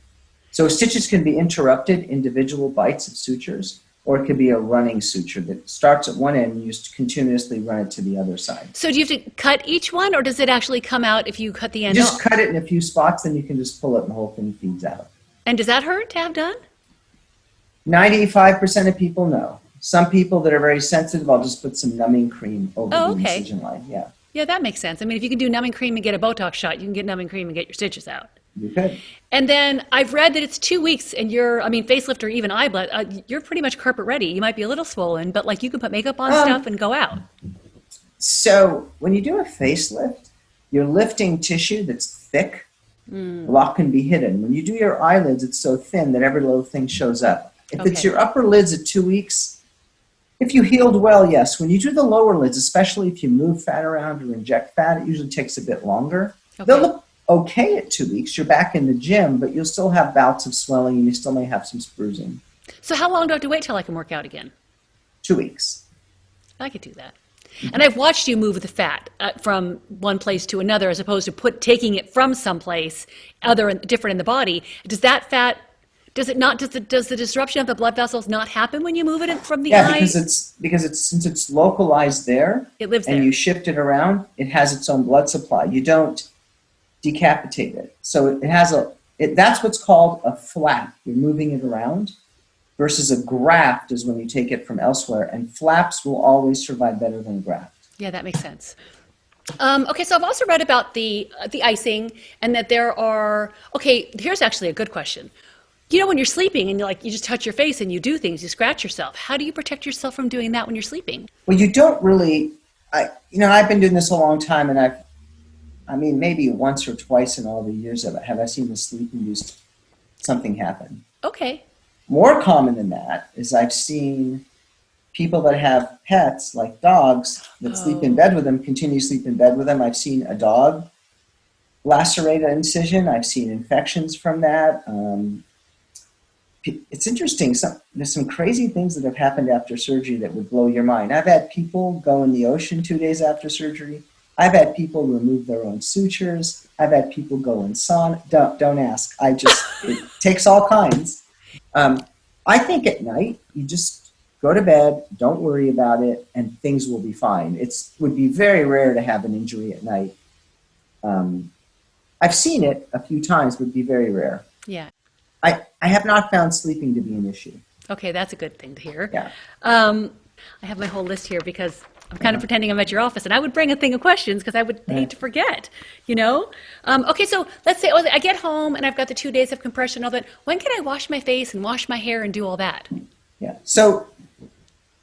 So stitches can be interrupted, individual bites of sutures, or it could be a running suture that starts at one end and you just continuously run it to the other side. So do you have to cut each one, or does it actually come out if you cut the end off? Just cut it in a few spots, then you can just pull it and the whole thing feeds out. And does that hurt to have done? 95% of people, no. Some people that are very sensitive, I'll just put some numbing cream over the incision line. Yeah. Yeah, that makes sense. I mean, if you can do numbing cream and get a Botox shot, you can get numbing cream and get your stitches out. You could. And then I've read that it's 2 weeks and facelift or even eyelid, you're pretty much carpet ready. You might be a little swollen, but like you can put makeup on stuff and go out. So when you do a facelift, you're lifting tissue that's thick. A lot can be hidden. When you do your eyelids, it's so thin that every little thing shows up. If it's your upper lids at 2 weeks, if you healed well, yes. When you do the lower lids, especially if you move fat around or inject fat, it usually takes a bit longer. They'll look okay at 2 weeks. You're back in the gym, but you'll still have bouts of swelling and you still may have some bruising. So how long do I have to wait till I can work out again? 2 weeks. I could do that. And I've watched you move the fat from one place to another, as opposed to taking it from someplace different in the body. Does that fat, does it not, does the disruption of the blood vessels not happen when you move it from the eye? Because since it's localized there, it lives there. And you shift it around, it has its own blood supply. You don't decapitate it. So that's what's called a flap. You're moving it around. Versus a graft is when you take it from elsewhere, and flaps will always survive better than a graft. Yeah, that makes sense. Okay, so I've also read about the icing, and that there are, okay, here's actually a good question. You know, when you're sleeping and you just touch your face and you do things, you scratch yourself. How do you protect yourself from doing that when you're sleeping? Well, you don't really, I've been doing this a long time, and maybe once or twice in all the years have I seen the sleep-induced something happen. Okay. More common than that is I've seen people that have pets, like dogs, that sleep in bed with them, continue to sleep in bed with them. I've seen a dog lacerate an incision. I've seen infections from that. It's interesting. There's some crazy things that have happened after surgery that would blow your mind. I've had people go in the ocean 2 days after surgery. I've had people remove their own sutures. I've had people go in sauna. Don't ask. It takes all kinds. I think at night, you just go to bed, don't worry about it, and things will be fine. It would be very rare to have an injury at night. I've seen it a few times, but it would be very rare. Yeah. I have not found sleeping to be an issue. Okay, that's a good thing to hear. Yeah. I have my whole list here because I'm kind of pretending I'm at your office, and I would bring a thing of questions because I would hate to forget, Okay, so let's say I get home and I've got the 2 days of compression and all that. When can I wash my face and wash my hair and do all that? Yeah, so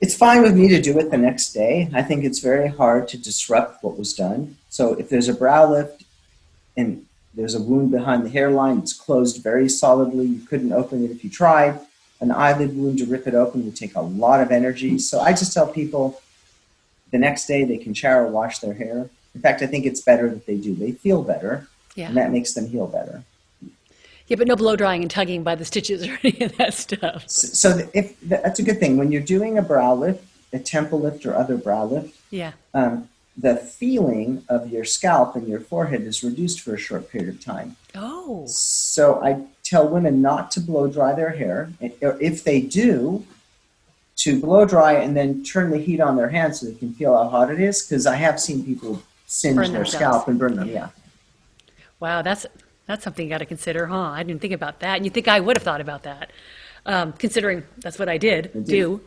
it's fine with me to do it the next day. I think it's very hard to disrupt what was done. So if there's a brow lift and there's a wound behind the hairline, it's closed very solidly. You couldn't open it if you tried. An eyelid wound, to rip it open would take a lot of energy. So I just tell people, the next day they can shower, wash their hair. In fact, I think it's better that they do. They feel better, and that makes them heal better. Yeah, but no blow drying and tugging by the stitches or any of that stuff. So that's a good thing. When you're doing a brow lift, a temple lift or other brow lift, the feeling of your scalp and your forehead is reduced for a short period of time. Oh. So I tell women not to blow dry their hair. Or if they do, to blow dry and then turn the heat on their hands so they can feel how hot it is, because I have seen people singe their scalp and burn them. Yeah. Wow, that's something you got to consider, huh? I didn't think about that. And you think I would have thought about that, considering that's what I do.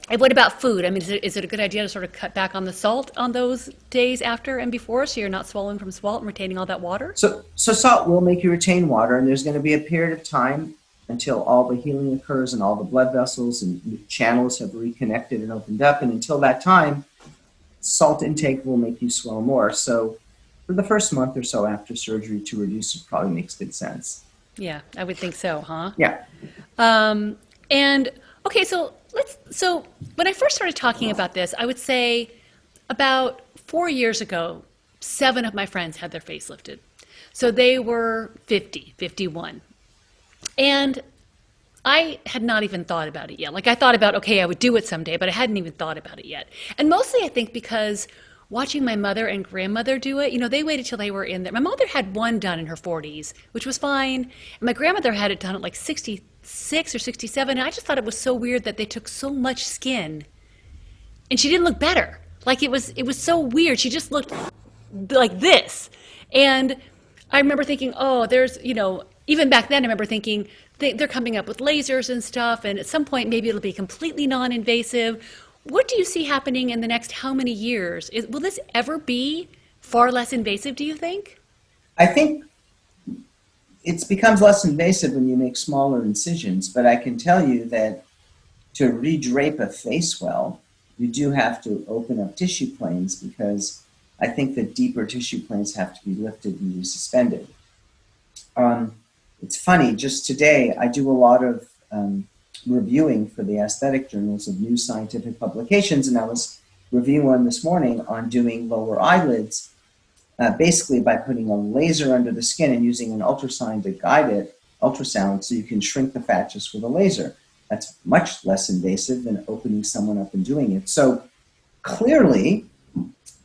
And what about food? I mean, is it a good idea to sort of cut back on the salt on those days after and before, so you're not swallowing from salt and retaining all that water? So salt will make you retain water, and there's going to be a period of time until all the healing occurs and all the blood vessels and channels have reconnected and opened up. And until that time, salt intake will make you swell more. So for the first month or so after surgery, to reduce it probably makes good sense. Yeah, I would think so, huh? Yeah. And okay, so when I first started talking about this, I would say about 4 years ago, 7 of my friends had their face lifted. So they were 50, 51. And I had not even thought about it yet. Like, I thought about, okay, I would do it someday, but I hadn't even thought about it yet. And mostly I think because watching my mother and grandmother do it, they waited till they were in there. My mother had one done in her 40s, which was fine. And my grandmother had it done at like 66 or 67. And I just thought it was so weird that they took so much skin and she didn't look better. Like, it was so weird. She just looked like this. And I remember thinking, there's, even back then I remember thinking they're coming up with lasers and stuff. And at some point, maybe it'll be completely non-invasive. What do you see happening in the next how many years? Will this ever be far less invasive, do you think? I think it becomes less invasive when you make smaller incisions, but I can tell you that to redrape a face well, you do have to open up tissue planes, because I think the deeper tissue planes have to be lifted and resuspended. It's funny, just today I do a lot of reviewing for the aesthetic journals of new scientific publications, and I was reviewing one this morning on doing lower eyelids, basically by putting a laser under the skin and using an ultrasound to guide it, ultrasound, so you can shrink the fat just with a laser. That's much less invasive than opening someone up and doing it. So clearly,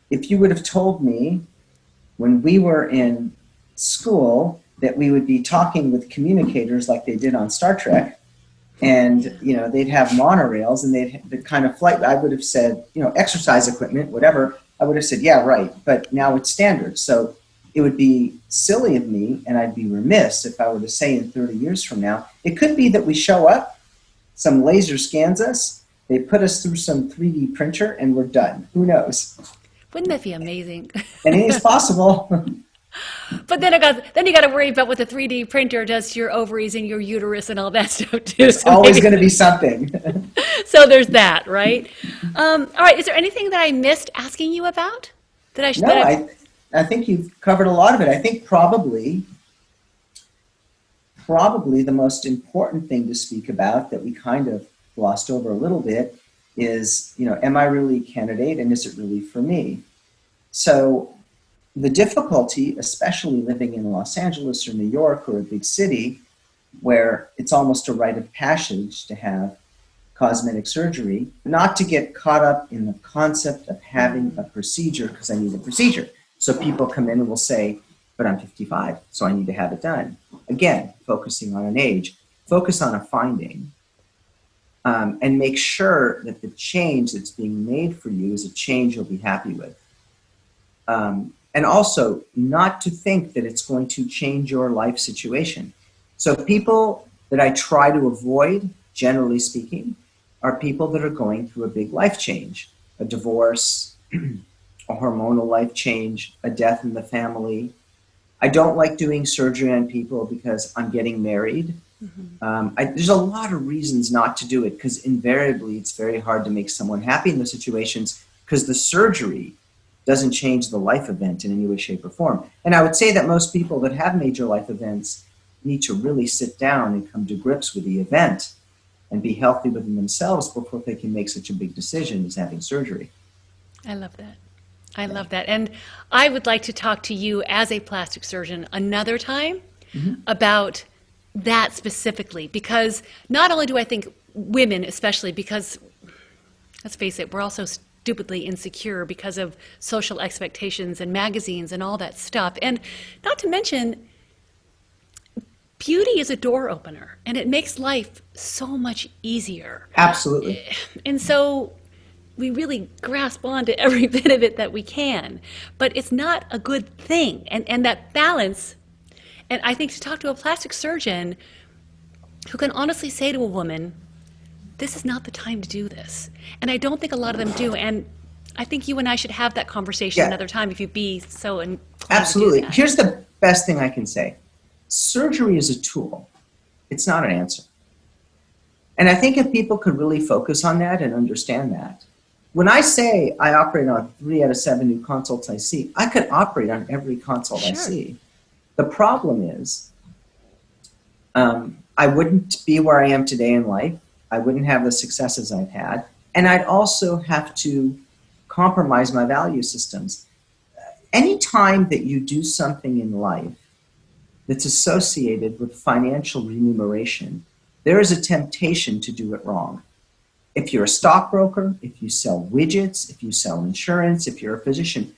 if you would have told me when we were in school that we would be talking with communicators like they did on Star Trek, and they'd have monorails and the kind of flight, I would have said, exercise equipment, whatever, I would have said, yeah, right. But now it's standard. So it would be silly of me, and I'd be remiss if I were to say in 30 years from now, it could be that we show up, some laser scans us, they put us through some 3D printer, and we're done. Who knows? Wouldn't that be amazing? Anything's possible. But then you got to worry about what the 3D printer does to your ovaries and your uterus and all that stuff too. It's always going to be something. So there's that, right? All right. Is there anything that I missed asking you about that I should? No, I think you've covered a lot of it. I think probably the most important thing to speak about that we kind of glossed over a little bit is, am I really a candidate, and is it really for me? So the difficulty, especially living in Los Angeles or New York or a big city where it's almost a rite of passage to have cosmetic surgery, not to get caught up in the concept of having a procedure because I need a procedure. So people come in and will say, but I'm 55, so I need to have it done. Again, focusing on an age, focus on a finding, and make sure that the change that's being made for you is a change you'll be happy with. And also not to think that it's going to change your life situation. So people that I try to avoid, generally speaking, are people that are going through a big life change, a divorce, a hormonal life change, a death in the family. I don't like doing surgery on people because I'm getting married. There's a lot of reasons not to do it, because invariably it's very hard to make someone happy in those situations because the surgery doesn't change the life event in any way, shape, or form. And I would say that most people that have major life events need to really sit down and come to grips with the event and be healthy within themselves before they can make such a big decision as having surgery. I love that. I love that. And I would like to talk to you as a plastic surgeon another time about that specifically, because not only do I think women, especially because, let's face it, we're also stupidly insecure because of social expectations and magazines and all that stuff. And not to mention, beauty is a door opener, and it makes life so much easier. Absolutely. And so we really grasp onto every bit of it that we can. But it's not a good thing. And that balance, and I think to talk to a plastic surgeon who can honestly say to a woman, this is not the time to do this. And I don't think a lot of them do. And I think you and I should have that conversation another time if you'd be so inclined. Absolutely. To do that. Here's the best thing I can say. Surgery is a tool. It's not an answer. And I think if people could really focus on that and understand that, when I say I operate on 3 out of 7 new consults I see, I could operate on every consult I see. The problem is I wouldn't be where I am today in life. I wouldn't have the successes I've had. And I'd also have to compromise my value systems. Anytime that you do something in life that's associated with financial remuneration, there is a temptation to do it wrong. If you're a stockbroker, if you sell widgets, if you sell insurance, if you're a physician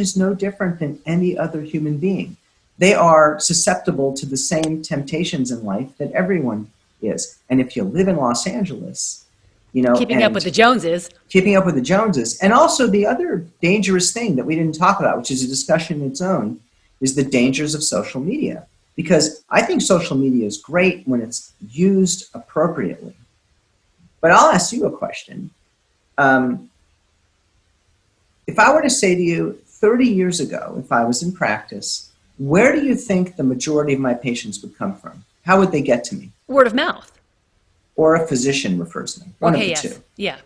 is no different than any other human being. They are susceptible to the same temptations in life that everyone is. And if you live in Los Angeles, keeping up with the Joneses. And also the other dangerous thing that we didn't talk about, which is a discussion in its own, is the dangers of social media. Because I think social media is great when it's used appropriately. But I'll ask you a question. If I were to say to you 30 years ago, if I was in practice, where do you think the majority of my patients would come from? How would they get to me? Word of mouth. Or a physician refers me. One of the two. Yeah.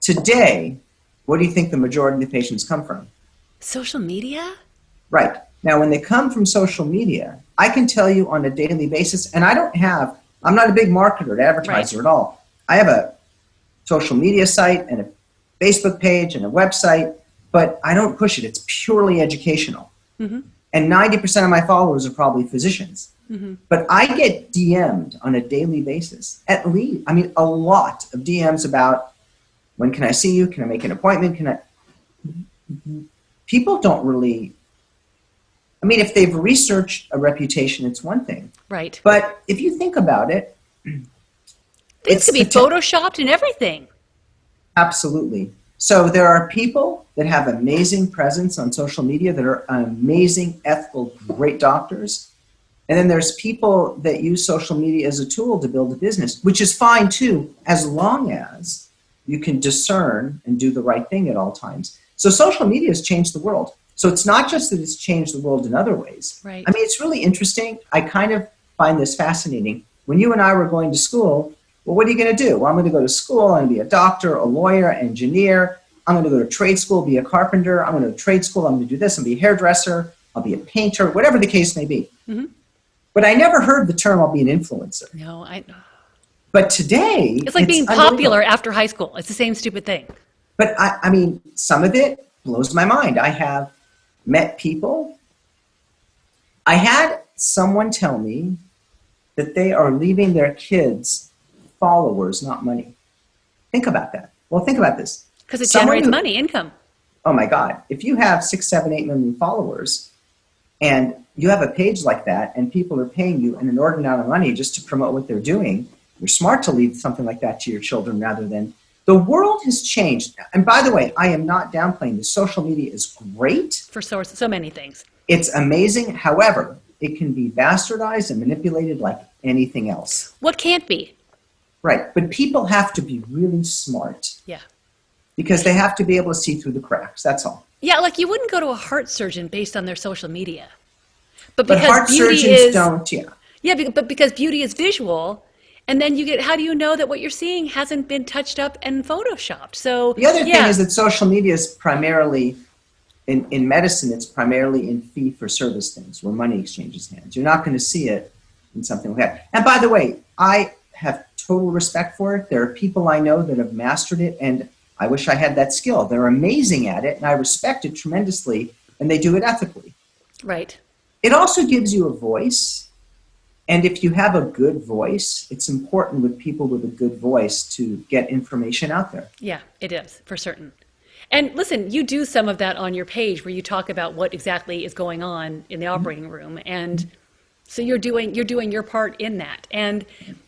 Today, what do you think the majority of the patients come from? Social media? Right. Now, when they come from social media, I can tell you on a daily basis, and I'm not a big marketer or advertiser at all. I have a social media site and a Facebook page and a website, but I don't push it. It's purely educational. And 90% of my followers are probably physicians. But I get DM'd on a daily basis, at least, I mean, a lot of DMs about, when can I see you? Can I make an appointment? People don't really, I mean, if they've researched a reputation, it's one thing. Right. But if you think about it, things could be photoshopped and everything. Absolutely. So there are people that have amazing presence on social media that are amazing, ethical, great doctors. And then there's people that use social media as a tool to build a business, which is fine too, as long as you can discern and do the right thing at all times. So social media has changed the world. So it's not just that it's changed the world in other ways. Right. I mean, it's really interesting. I kind of find this fascinating. When you and I were going to school, well, what are you going to do? Well, I'm going to go to school. I'm going to be a doctor, a lawyer, engineer. I'm going to go to trade school, be a carpenter. I'm going to go to trade school. I'm going to do this. I'm going to be a hairdresser. I'll be a painter, whatever the case may be. Mm-hmm. But I never heard the term I'll be an influencer. No, But today, it's like being popular after high school. It's the same stupid thing. But I mean, some of it blows my mind. I have met people. I had someone tell me that they are leaving their kids followers, not money. Think about that. Well, think about this. Because it generates money, income. Oh my God. If you have 6, 7, 8 million followers and you have a page like that and people are paying you an inordinate amount of money just to promote what they're doing, you're smart to leave something like that to your children rather than... The world has changed. And by the way, I am not downplaying this. Social media is great. For so many things. It's amazing. However, it can be bastardized and manipulated like anything else. What can't be? Right. But people have to be really smart. Yeah. Because they have to be able to see through the cracks. That's all. Yeah, like you wouldn't go to a heart surgeon based on their social media. But heart surgeons don't, yeah. Yeah, but because beauty is visual, and then you get, how do you know that what you're seeing hasn't been touched up and photoshopped? So the other thing is that social media is primarily, in medicine, it's primarily in fee-for-service things where money exchanges hands. You're not going to see it in something like that. And by the way, I have total respect for it. There are people I know that have mastered it, and I wish I had that skill. They're amazing at it, and I respect it tremendously, and they do it ethically. Right. It also gives you a voice. And if you have a good voice, it's important with people with a good voice to get information out there. Yeah, it is, for certain. And listen, you do some of that on your page where you talk about what exactly is going on in the operating room. And so you're doing your part in that. And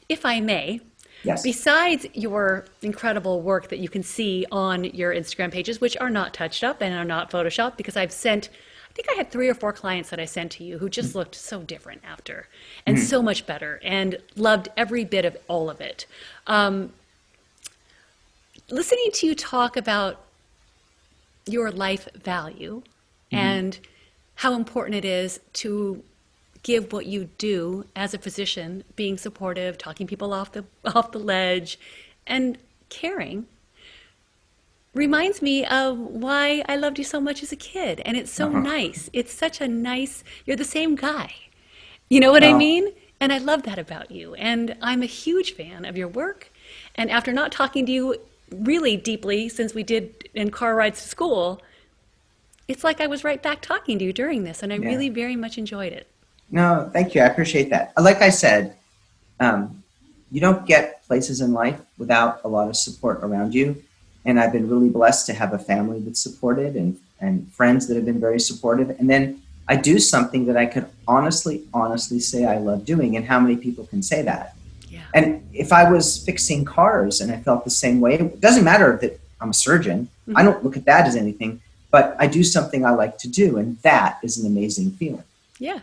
if I may, yes. Besides your incredible work that you can see on your Instagram pages, which are not touched up and are not photoshopped, because I think I had 3 or 4 clients that I sent to you who just looked so different after and so much better and loved every bit of all of it. Listening to you talk about your life value and how important it is to give what you do as a physician, being supportive, talking people off the ledge, and caring, reminds me of why I loved you so much as a kid. And it's so nice. It's such a nice, you're the same guy. You know what I mean? And I love that about you. And I'm a huge fan of your work. And after not talking to you really deeply since we did in car rides to school, it's like I was right back talking to you during this. And I really very much enjoyed it. No, thank you. I appreciate that. Like I said, you don't get places in life without a lot of support around you. And I've been really blessed to have a family that's supported and friends that have been very supportive. And then I do something that I could honestly say I love doing. And how many people can say that? Yeah. And if I was fixing cars and I felt the same way, it doesn't matter that I'm a surgeon. I don't look at that as anything, but I do something I like to do. And that is an amazing feeling. Yeah.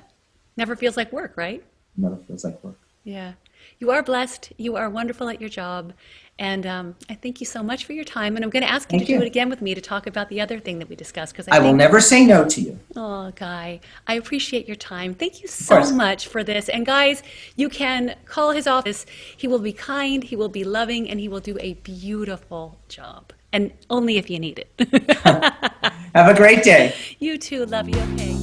Never feels like work, right? Never feels like work. Yeah. You are blessed. You are wonderful at your job. And I thank you so much for your time. And I'm going to ask you to do it again with me to talk about the other thing that we discussed. Because I will never say no to you. Oh, Guy, I appreciate your time. Thank you so much for this. And guys, you can call his office. He will be kind, he will be loving, and he will do a beautiful job. And only if you need it. Have a great day. You too. Love you. Okay.